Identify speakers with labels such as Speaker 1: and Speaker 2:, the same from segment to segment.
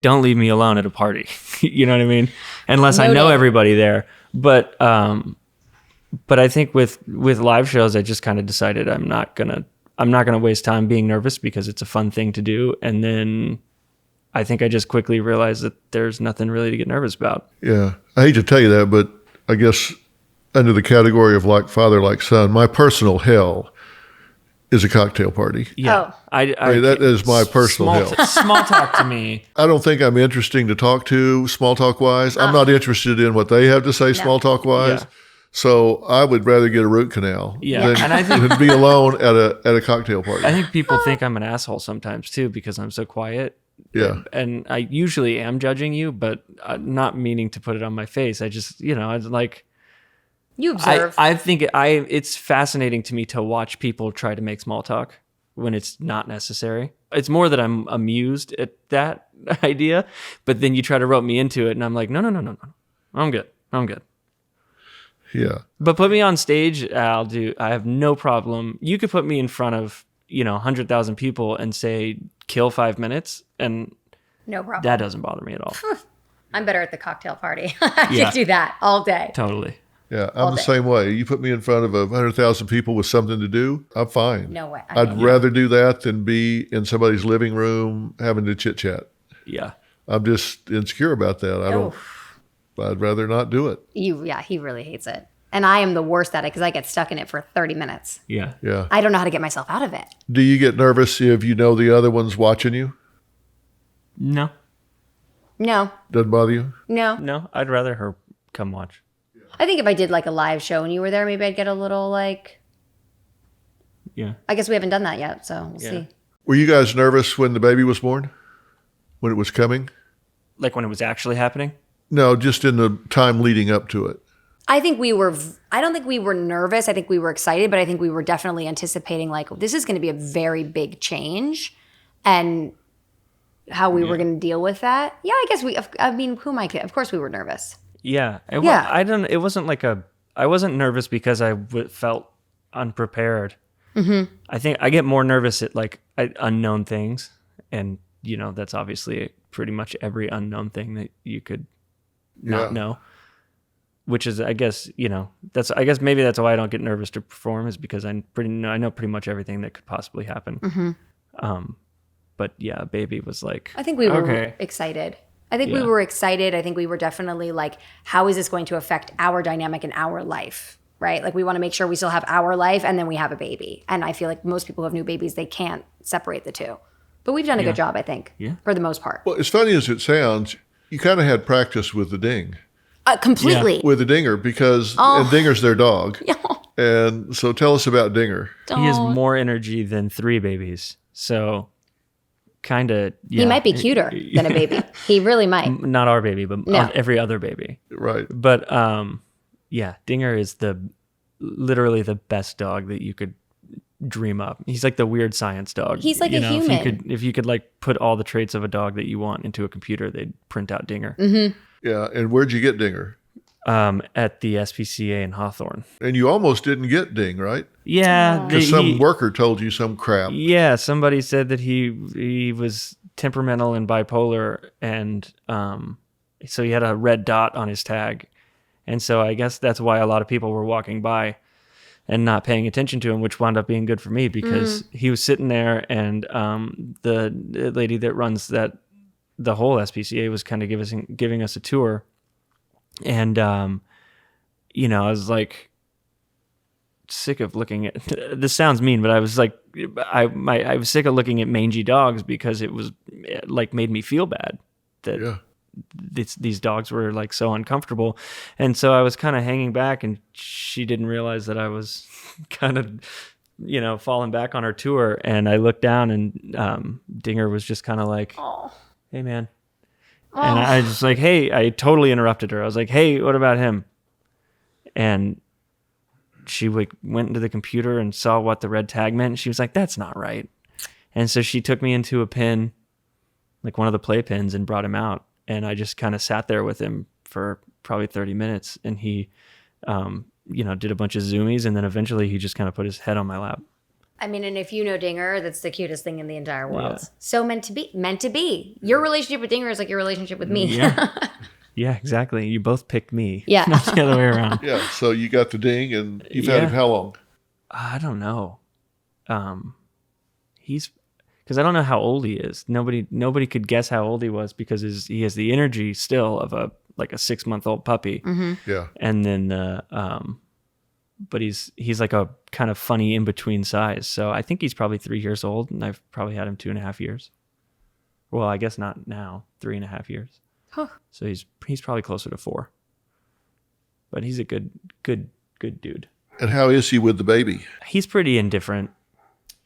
Speaker 1: don't leave me alone at a party. You know what I mean? Unless I know everybody there. But I think with live shows, I just kind of decided I'm not gonna waste time being nervous because it's a fun thing to do. And then I think I just quickly realized that there's nothing really to get nervous about.
Speaker 2: Yeah. I hate to tell you that, but I guess under the category of like father, like son, my personal hell is a cocktail party.
Speaker 1: Yeah.
Speaker 2: I mean, that is my personal hell.
Speaker 1: Small talk to me.
Speaker 2: I don't think I'm interesting to talk to small talk wise. I'm not interested in what they have to say small talk wise.
Speaker 1: Yeah.
Speaker 2: So I would rather get a root canal than be alone at a cocktail party.
Speaker 1: I think people think I'm an asshole sometimes too because I'm so quiet.
Speaker 2: Yeah.
Speaker 1: And I usually am judging you, but not meaning to put it on my face. I just, it's like...
Speaker 3: You observe.
Speaker 1: I think it's fascinating to me to watch people try to make small talk when it's not necessary. It's more that I'm amused at that idea, but then you try to rope me into it and I'm like, no. I'm good.
Speaker 2: Yeah.
Speaker 1: But put me on stage, I have no problem. You could put me in front of, 100,000 people and say, kill 5 minutes, and
Speaker 3: no problem.
Speaker 1: That doesn't bother me at all.
Speaker 3: I'm better at the cocktail party. I can do that all day.
Speaker 1: Totally.
Speaker 2: Yeah, I'm the same way. You put me in front of 100,000 people with something to do, I'm fine.
Speaker 3: No way.
Speaker 2: I'd rather do that than be in somebody's living room having to chit chat.
Speaker 1: Yeah.
Speaker 2: I'm just insecure about that. I'd rather not do it.
Speaker 3: He really hates it. And I am the worst at it because I get stuck in it for 30 minutes.
Speaker 1: Yeah.
Speaker 2: Yeah.
Speaker 3: I don't know how to get myself out of it.
Speaker 2: Do you get nervous if you know the other one's watching you?
Speaker 1: No.
Speaker 2: Doesn't bother you?
Speaker 1: No, I'd rather her come watch.
Speaker 3: I think if I did like a live show and you were there, maybe I'd get a little like...
Speaker 1: Yeah.
Speaker 3: I guess we haven't done that yet, so we'll see.
Speaker 2: Were you guys nervous when the baby was born? When it was coming?
Speaker 1: Like when it was actually happening?
Speaker 2: No, just in the time leading up to it.
Speaker 3: I don't think we were nervous. I think we were excited, but I think we were definitely anticipating like, this is going to be a very big change and how we were going to deal with that. Yeah, I guess who am I kidding? Of course we were nervous.
Speaker 1: Yeah. It wasn't like I wasn't nervous because I felt unprepared. Mm-hmm. I think I get more nervous at like unknown things. And, that's obviously pretty much every unknown thing that you could not know. Which is, I guess, maybe that's why I don't get nervous to perform is because I know pretty much everything that could possibly happen. Mm-hmm. But yeah, baby was like,
Speaker 3: I think we were excited. We were excited. I think we were definitely like, how is this going to affect our dynamic in our life, right? Like we want to make sure we still have our life and then we have a baby. And I feel like most people who have new babies, they can't separate the two. But we've done a good job, I think, for the most part.
Speaker 2: Well, as funny as it sounds, you kind of had practice with the ding.
Speaker 3: Completely.
Speaker 2: Yeah. With the Dinger because and Dinger's their dog.
Speaker 3: Yeah.
Speaker 2: And so tell us about Dinger.
Speaker 1: He has more energy than 3 babies. So kind of,
Speaker 3: He might be cuter than a baby. He really might.
Speaker 1: Not our baby, but every other baby.
Speaker 2: Right.
Speaker 1: But Dinger is literally the best dog that you could dream up. He's like the weird science dog.
Speaker 3: He's like a human.
Speaker 1: If you could like put all the traits of a dog that you want into a computer, they'd print out Dinger.
Speaker 3: Mm-hmm.
Speaker 2: Yeah, and where'd you get Dinger?
Speaker 1: At the SPCA in Hawthorne.
Speaker 2: And you almost didn't get Ding, right?
Speaker 1: Yeah.
Speaker 2: Because some worker told you some crap.
Speaker 1: Yeah, somebody said that he was temperamental and bipolar, and so he had a red dot on his tag. And so I guess that's why a lot of people were walking by and not paying attention to him, which wound up being good for me because he was sitting there and the lady that runs the whole SPCA was kind of giving us a tour. And, I was like sick of looking at, this sounds mean, but I was like, I was sick of looking at mangy dogs because it was like made me feel bad that these dogs were like so uncomfortable. And so I was kind of hanging back and she didn't realize that I was kind of, falling back on her tour. And I looked down and Dinger was just kind of like, hey man. And I was just like, hey, I totally interrupted her. I was like, hey, what about him? And she went into the computer and saw what the red tag meant. And she was like, that's not right. And so she took me into a pen, like one of the play pens, and brought him out. And I just kind of sat there with him for probably 30 minutes. And he, did a bunch of zoomies. And then eventually he just kind of put his head on my lap.
Speaker 3: I mean, and if you know Dinger, that's the cutest thing in the entire world.
Speaker 1: Yeah.
Speaker 3: So meant to be. Meant to be. Your relationship with Dinger is like your relationship with me.
Speaker 1: Yeah. Yeah, exactly. You both picked me.
Speaker 3: Yeah.
Speaker 1: Not the other way around.
Speaker 2: Yeah. So you got the ding, and you've had him how long?
Speaker 1: I don't know. He's because I don't know how old he is. Nobody could guess how old he was because he has the energy still of a 6-month-old puppy.
Speaker 3: Mm-hmm.
Speaker 2: Yeah.
Speaker 1: And then but he's like a kind of funny in between size. So I think he's probably 3 years old, and I've probably had him 2.5 years. Well, I guess not now, 3.5 years.
Speaker 3: Huh.
Speaker 1: So he's probably closer to 4. But he's a good dude.
Speaker 2: And how is he with the baby?
Speaker 1: He's pretty indifferent.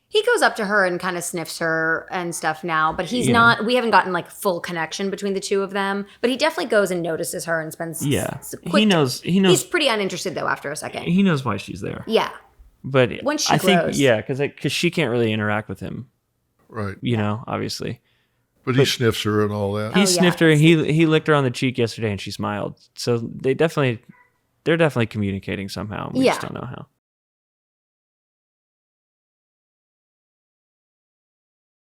Speaker 3: He goes up to her and kind of sniffs her and stuff now, but he's
Speaker 1: Yeah.
Speaker 3: not. We haven't gotten like full connection between the two of them. But he definitely goes and notices her and spends.
Speaker 1: He knows.
Speaker 3: He's pretty uninterested though. After a second.
Speaker 1: He knows why she's there.
Speaker 3: Yeah.
Speaker 1: But
Speaker 3: Once she
Speaker 1: I think
Speaker 3: grows.
Speaker 1: because she can't really interact with him.
Speaker 2: Right.
Speaker 1: Obviously.
Speaker 2: But he sniffs her and all that.
Speaker 1: He
Speaker 3: Oh,
Speaker 1: sniffed
Speaker 3: yeah.
Speaker 1: her. He licked her on the cheek yesterday, and she smiled. So they're definitely communicating somehow. We just don't know how.